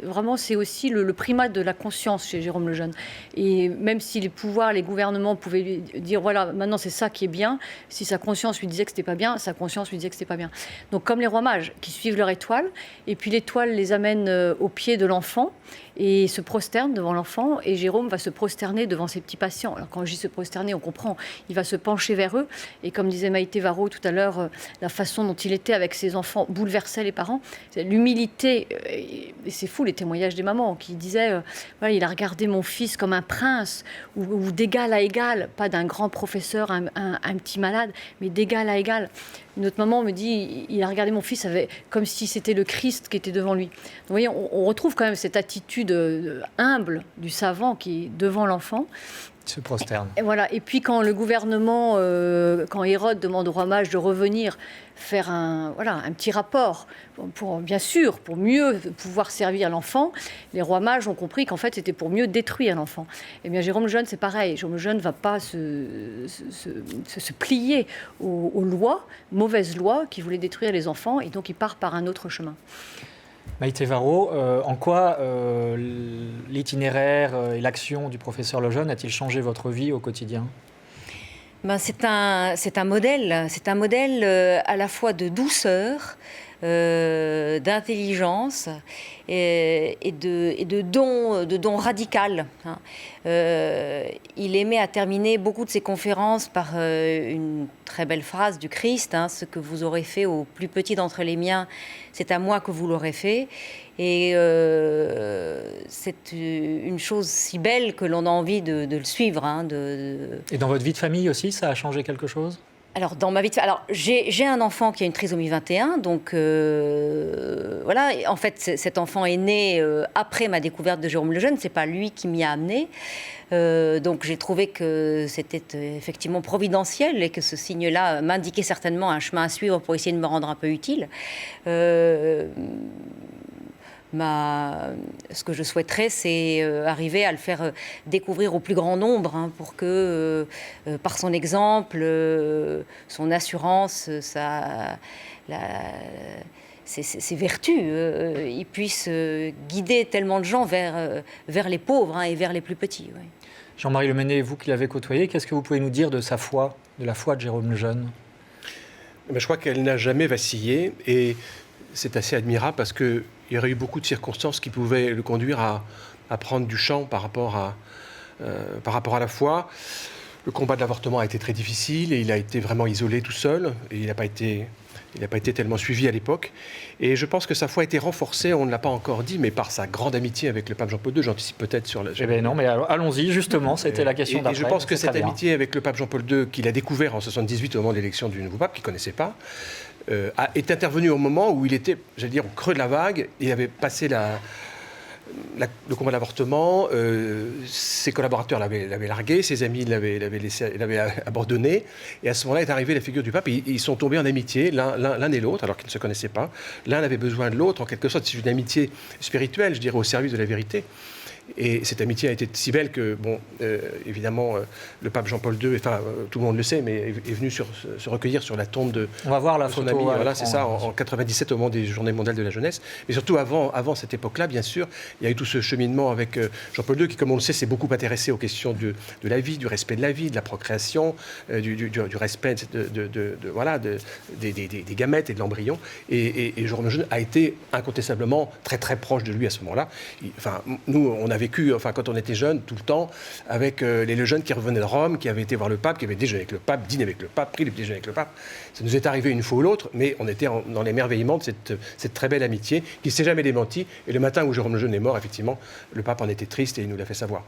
vraiment, c'est aussi le primat de la conscience chez Jérôme Lejeune. Et même si les pouvoirs, les gouvernements pouvaient lui dire, voilà, maintenant c'est ça qui est bien, si sa conscience lui disait que c'était pas bien, sa conscience lui disait que c'était pas bien. Donc comme les rois mages qui suivent leur étoile, et puis l'étoile les amène au pied de l'enfant, et se prosterne devant l'enfant, et Jérôme va se prosterner devant ses petits patients. Alors quand je dis se prosterner, on comprend, il va se pencher vers eux, et comme disait Maïté Varro tout à l'heure, la façon dont il était avec ses enfants bouleversait les parents. L'humilité, et c'est fou les témoignages des mamans qui disaient, voilà, il a regardé mon fils comme un prince, ou d'égal à égal, pas d'un grand professeur, un petit malade, mais d'égal à égal. Une autre maman me dit, il a regardé mon fils comme si c'était le Christ qui était devant lui. Donc, vous voyez, on retrouve quand même cette attitude humble du savant qui est devant l'enfant. Il se prosterne. Et voilà. Et puis quand le gouvernement, quand Hérode demande au roi mage de revenir faire un petit rapport, bien sûr, pour mieux pouvoir servir l'enfant, les rois mages ont compris qu'en fait c'était pour mieux détruire l'enfant. Et bien Jérôme Lejeune, c'est pareil. Jérôme Lejeune ne va pas se plier aux lois, mauvaises lois qui voulaient détruire les enfants, et donc il part par un autre chemin. Maïté Varro, en quoi l'itinéraire et l'action du professeur Lejeune a-t-il changé votre vie au quotidien ? C'est un modèle à la fois de douceur, d'intelligence et de don radical. Il aimait à terminer beaucoup de ses conférences par une très belle phrase du Christ, ce que vous aurez fait au plus petit d'entre les miens, c'est à moi que vous l'aurez fait. Et c'est une chose si belle que l'on a envie de le suivre. Et dans votre vie de famille aussi, ça a changé quelque chose ? Alors, dans ma vie j'ai un enfant qui a une trisomie 21, donc voilà. En fait, cet enfant est né après ma découverte de Jérôme Lejeune. C'est pas lui qui m'y a amené. Donc, j'ai trouvé que c'était effectivement providentiel et que ce signe-là m'indiquait certainement un chemin à suivre pour essayer de me rendre un peu utile. Ce que je souhaiterais, c'est arriver à le faire découvrir au plus grand nombre, pour que, par son exemple, son assurance, ses vertus, il puisse guider tellement de gens vers les pauvres et vers les plus petits. Oui. Jean-Marie Lemennet, vous qui l'avez côtoyé, qu'est-ce que vous pouvez nous dire de sa foi, de la foi de Jérôme Lejeune ? Je crois qu'elle n'a jamais vacillé, et c'est assez admirable parce qu'il y aurait eu beaucoup de circonstances qui pouvaient le conduire à prendre du champ par rapport à la foi. Le combat de l'avortement a été très difficile et il a été vraiment isolé tout seul. Et il n'a pas été tellement suivi à l'époque. Et je pense que sa foi a été renforcée, on ne l'a pas encore dit, mais par sa grande amitié avec le pape Jean-Paul II. J'anticipe peut-être sur la... non, mais allons-y, justement, c'était la question d'après. Et je pense que cette amitié avec le pape Jean-Paul II, qu'il a découvert en 1978 au moment de l'élection du nouveau pape, qu'il ne connaissait pas, est intervenu au moment où il était, j'allais dire, au creux de la vague. Il avait passé le combat de l'avortement, ses collaborateurs l'avaient largué, ses amis l'avaient abandonné. Et à ce moment-là est arrivée la figure du pape. Et ils sont tombés en amitié, l'un et l'autre, alors qu'ils ne se connaissaient pas. L'un avait besoin de l'autre, en quelque sorte. C'est une amitié spirituelle, je dirais, au service de la vérité. Et cette amitié a été si belle que, évidemment, le pape Jean-Paul II, tout le monde le sait, mais est venu se recueillir sur la tombe de On va voir la son photo. ami. Voilà, c'est ça, en 97, au moment des Journées mondiales de la jeunesse. Mais surtout, avant cette époque-là, bien sûr, il y a eu tout ce cheminement avec Jean-Paul II, qui, comme on le sait, s'est beaucoup intéressé aux questions de la vie, du respect de la vie, de la procréation, du respect des gamètes et de l'embryon. Et Jérôme Lejeune a été incontestablement très, très proche de lui à ce moment-là. Nous, on a vécu, quand on était jeunes, tout le temps, avec les Lejeune qui revenaient de Rome, qui avaient été voir le pape, qui avaient déjeuné avec le pape, dîné avec le pape, pris le déjeuner avec le pape. Ça nous est arrivé une fois ou l'autre, mais on était dans l'émerveillement de cette très belle amitié qui ne s'est jamais démentie. Et le matin où Jérôme Lejeune est mort, effectivement, le pape en était triste et il nous l'a fait savoir.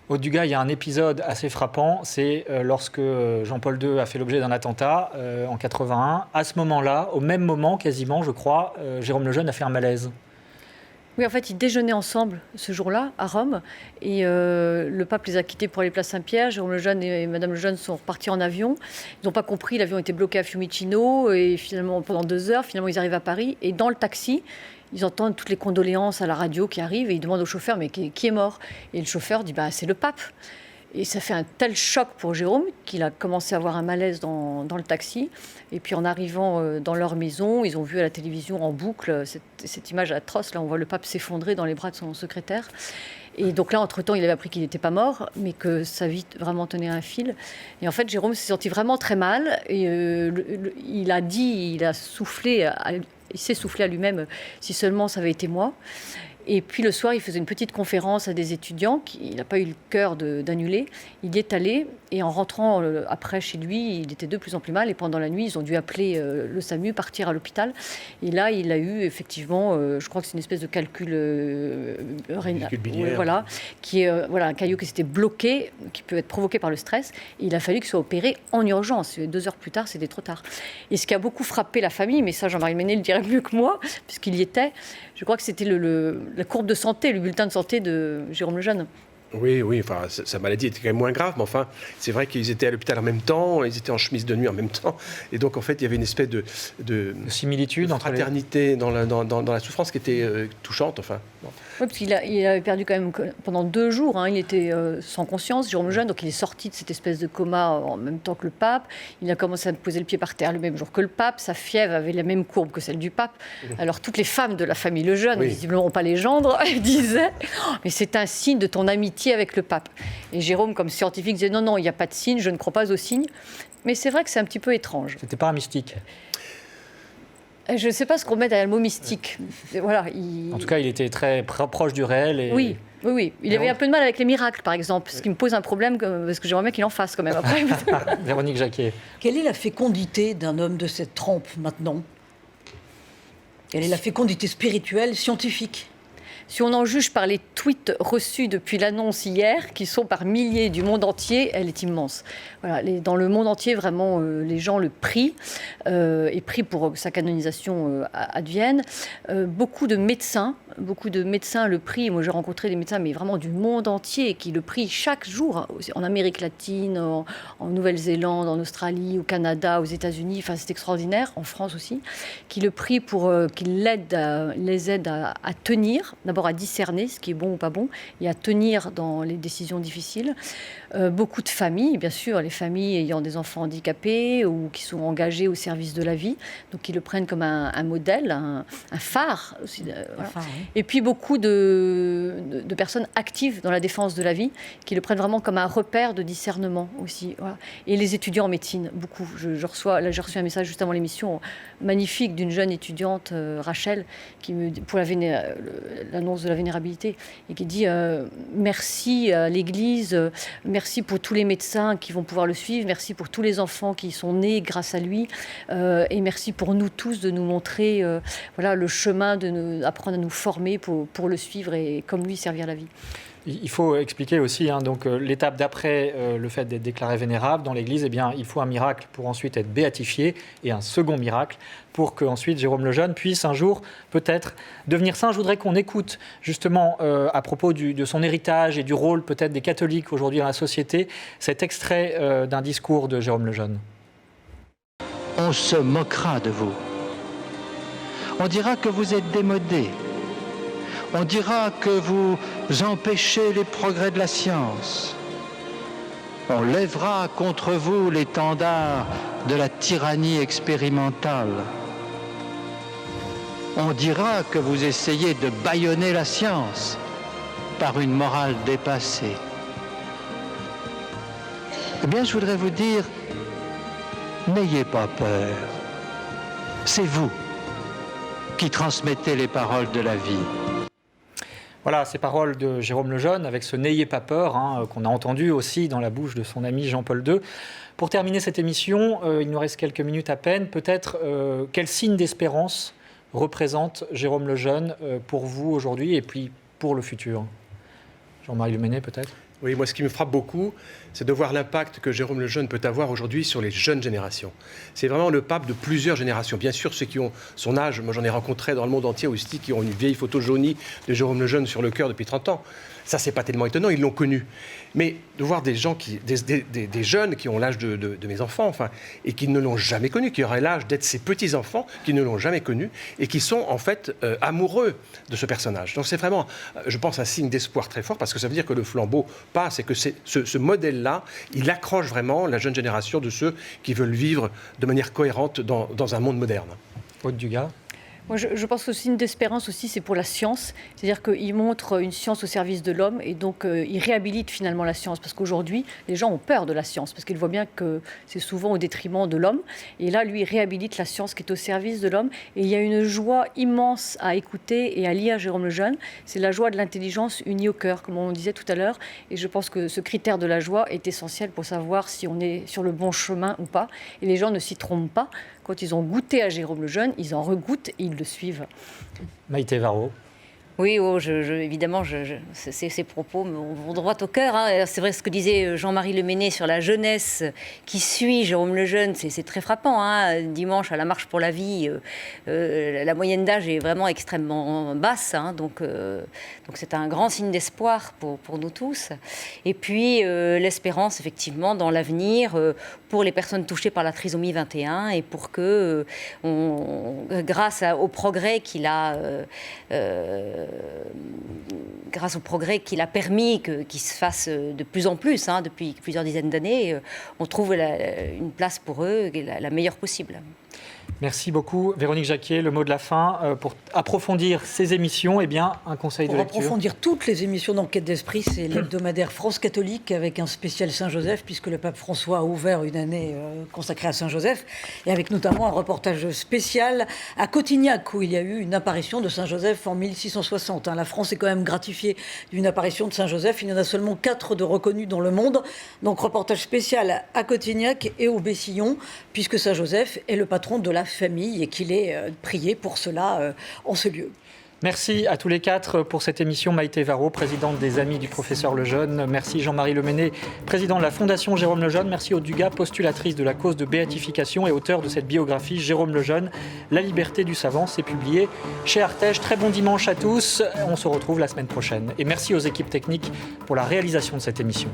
Aude Dugas, il y a un épisode assez frappant, c'est lorsque Jean-Paul II a fait l'objet d'un attentat en 81. À ce moment-là, au même moment quasiment, je crois, Jérôme Lejeune a fait un malaise. Oui, en fait, ils déjeunaient ensemble ce jour-là à Rome et le pape les a quittés pour aller place Saint-Pierre. Jérôme Lejeune et Madame Lejeune sont repartis en avion. Ils n'ont pas compris, l'avion était bloqué à Fiumicino et finalement, pendant 2 heures, finalement, ils arrivent à Paris et dans le taxi, ils entendent toutes les condoléances à la radio qui arrivent et ils demandent au chauffeur mais qui est mort. Et le chauffeur dit c'est le pape. Et ça fait un tel choc pour Jérôme qu'il a commencé à avoir un malaise dans le taxi. Et puis en arrivant dans leur maison, ils ont vu à la télévision en boucle cette image atroce. Là, on voit le pape s'effondrer dans les bras de son secrétaire. Et donc là, entre-temps, il avait appris qu'il n'était pas mort, mais que sa vie vraiment tenait un fil. Et en fait, Jérôme s'est senti vraiment très mal. Et il s'est soufflé à lui-même, si seulement ça avait été moi. Et puis le soir, il faisait une petite conférence à des étudiants qu'il n'a pas eu le cœur d'annuler. Il y est allé et en rentrant après chez lui, il était de plus en plus mal. Et pendant la nuit, ils ont dû appeler le SAMU, partir à l'hôpital. Et là, il a eu effectivement, je crois que c'est une espèce de calcul rénal, voilà, qui est un caillot qui s'était bloqué, qui peut être provoqué par le stress. Et il a fallu qu'il soit opéré en urgence. 2 heures plus tard, c'était trop tard. Et ce qui a beaucoup frappé la famille, mais ça, Jean-Marie Ménet le dirait mieux que moi, puisqu'il y était, je crois que c'était la courbe de santé, le bulletin de santé de Jérôme Lejeune. Oui, sa maladie était quand même moins grave, mais enfin, c'est vrai qu'ils étaient à l'hôpital en même temps, ils étaient en chemise de nuit en même temps, et donc en fait, il y avait une espèce de similitude, de fraternité dans la souffrance qui était touchante, enfin. Bon. Oui, parce qu'il avait perdu quand même pendant 2 jours, il était sans conscience, Jérôme Lejeune, donc il est sorti de cette espèce de coma en même temps que le pape, il a commencé à poser le pied par terre le même jour que le pape, sa fièvre avait la même courbe que celle du pape, alors toutes les femmes de la famille Lejeune, visiblement pas les gendres, disaient « mais c'est un signe de ton amitié avec le pape ». Et Jérôme, comme scientifique, disait « non, il n'y a pas de signe, je ne crois pas aux signes ». Mais c'est vrai que c'est un petit peu étrange. C'était pas un mystique. Je ne sais pas ce qu'on met derrière le mot mystique. Voilà, En tout cas, il était très proche du réel. Et... Oui. Il avait un peu de mal avec les miracles, par exemple, ce qui me pose un problème, parce que j'aimerais bien qu'il en fasse quand même après. Véronique Jacquier. Quelle est la fécondité d'un homme de cette trempe maintenant? Quelle est la fécondité spirituelle, scientifique? Si on en juge par les tweets reçus depuis l'annonce hier, qui sont par milliers du monde entier, elle est immense. Voilà, dans le monde entier, vraiment, les gens le prient et prient pour que sa canonisation advienne. Beaucoup de médecins le prient. Moi, j'ai rencontré des médecins, mais vraiment du monde entier, qui le prient chaque jour, en Amérique latine, en Nouvelle-Zélande, en Australie, au Canada, aux États-Unis. Enfin, c'est extraordinaire, en France aussi, qui le prient pour qu'il les aide à tenir. D'abord à discerner ce qui est bon ou pas bon et à tenir dans les décisions difficiles. Beaucoup de familles, bien sûr, les familles ayant des enfants handicapés ou qui sont engagées au service de la vie, donc qui le prennent comme un modèle, un phare aussi. Voilà. Et puis beaucoup de personnes actives dans la défense de la vie, qui le prennent vraiment comme un repère de discernement aussi. Voilà. Et les étudiants en médecine, beaucoup. J'ai reçu un message juste avant l'émission magnifique d'une jeune étudiante, Rachel, qui me dit, pour l'annonce de la vénérabilité, et qui dit merci à l'Église, merci pour tous les médecins qui vont pouvoir le suivre, merci pour tous les enfants qui sont nés grâce à lui, et merci pour nous tous de nous montrer le chemin, d'apprendre à nous former pour le suivre et comme lui servir la vie. Il faut expliquer aussi, donc l'étape d'après le fait d'être déclaré vénérable dans l'Église, eh bien, il faut un miracle pour ensuite être béatifié et un second miracle pour qu'ensuite Jérôme Lejeune puisse un jour peut-être devenir saint. Je voudrais qu'on écoute justement à propos de son héritage et du rôle peut-être des catholiques aujourd'hui dans la société, cet extrait d'un discours de Jérôme Lejeune. On se moquera de vous. On dira que vous êtes démodé. On dira que vous empêchez les progrès de la science. On lèvera contre vous l'étendard de la tyrannie expérimentale. On dira que vous essayez de bâillonner la science par une morale dépassée. Eh bien, je voudrais vous dire, n'ayez pas peur. C'est vous qui transmettez les paroles de la vie. Voilà, ces paroles de Jérôme Lejeune, avec ce « n'ayez pas peur » qu'on a entendu aussi dans la bouche de son ami Jean-Paul II. Pour terminer cette émission, il nous reste quelques minutes à peine. Peut-être quel signe d'espérance représente Jérôme Lejeune pour vous aujourd'hui et puis pour le futur? Jean-Marie Le Menez, peut-être? Oui, moi, ce qui me frappe beaucoup, c'est de voir l'impact que Jérôme Lejeune peut avoir aujourd'hui sur les jeunes générations. C'est vraiment le pape de plusieurs générations. Bien sûr, ceux qui ont son âge, moi j'en ai rencontré dans le monde entier aussi, qui ont une vieille photo jaunie de Jérôme Lejeune sur le cœur depuis 30 ans. Ça, c'est pas tellement étonnant, ils l'ont connu. Mais de voir des gens, des jeunes qui ont l'âge de mes enfants, enfin, et qui ne l'ont jamais connu, qui auraient l'âge d'être ses petits-enfants, qui ne l'ont jamais connu, et qui sont en fait amoureux de ce personnage. Donc c'est vraiment, je pense, un signe d'espoir très fort, parce que ça veut dire que le flambeau passe, et que ce modèle-là, il accroche vraiment la jeune génération de ceux qui veulent vivre de manière cohérente dans un monde moderne. Aude Dugas. Moi, je pense que le signe d'espérance aussi, c'est pour la science. C'est-à-dire qu'il montre une science au service de l'homme et donc il réhabilite finalement la science. Parce qu'aujourd'hui, les gens ont peur de la science parce qu'ils voient bien que c'est souvent au détriment de l'homme. Et là, lui, il réhabilite la science qui est au service de l'homme. Et il y a une joie immense à écouter et à lire Jérôme Lejeune. C'est la joie de l'intelligence unie au cœur, comme on disait tout à l'heure. Et je pense que ce critère de la joie est essentiel pour savoir si on est sur le bon chemin ou pas. Et les gens ne s'y trompent pas. Quand ils ont goûté à Jérôme Lejeune, ils en regoûtent et ils le suivent. Maïté Varro. Oui, évidemment, ces propos me vont droit au cœur. C'est vrai ce que disait Jean-Marie Le Menez sur la jeunesse qui suit Jérôme Lejeune, c'est très frappant. Dimanche, à la Marche pour la vie, la moyenne d'âge est vraiment extrêmement basse. Donc c'est un grand signe d'espoir pour nous tous. Et puis, l'espérance, effectivement, dans l'avenir, pour les personnes touchées par la trisomie 21 et pour que, grâce au progrès qu'il a... grâce au progrès qu'il a permis qu'il se fasse de plus en plus, depuis plusieurs dizaines d'années, on trouve une place pour eux la meilleure possible. Merci beaucoup. Véronique Jacquier, le mot de la fin. Pour approfondir ces émissions, un conseil de lecture. Pour approfondir toutes les émissions d'Enquête d'Esprit, c'est l'hebdomadaire France Catholique avec un spécial Saint-Joseph, puisque le pape François a ouvert une année consacrée à Saint-Joseph, et avec notamment un reportage spécial à Cotignac, où il y a eu une apparition de Saint-Joseph en 1660. La France est quand même gratifiée d'une apparition de Saint-Joseph. Il y en a seulement 4 de reconnus dans le monde. Donc reportage spécial à Cotignac et au Bessillon, puisque Saint-Joseph est le patron de la famille et qu'il est prié pour cela en ce lieu. Merci à tous les 4 pour cette émission. Maïté Varro, présidente des Amis du professeur Lejeune. Merci Jean-Marie Le Menez, président de la Fondation Jérôme Lejeune. Merci Aude Dugas, postulatrice de la cause de béatification et auteur de cette biographie Jérôme Lejeune, La liberté du savant. C'est publié chez Artege. Très bon dimanche à tous. On se retrouve la semaine prochaine. Et merci aux équipes techniques pour la réalisation de cette émission.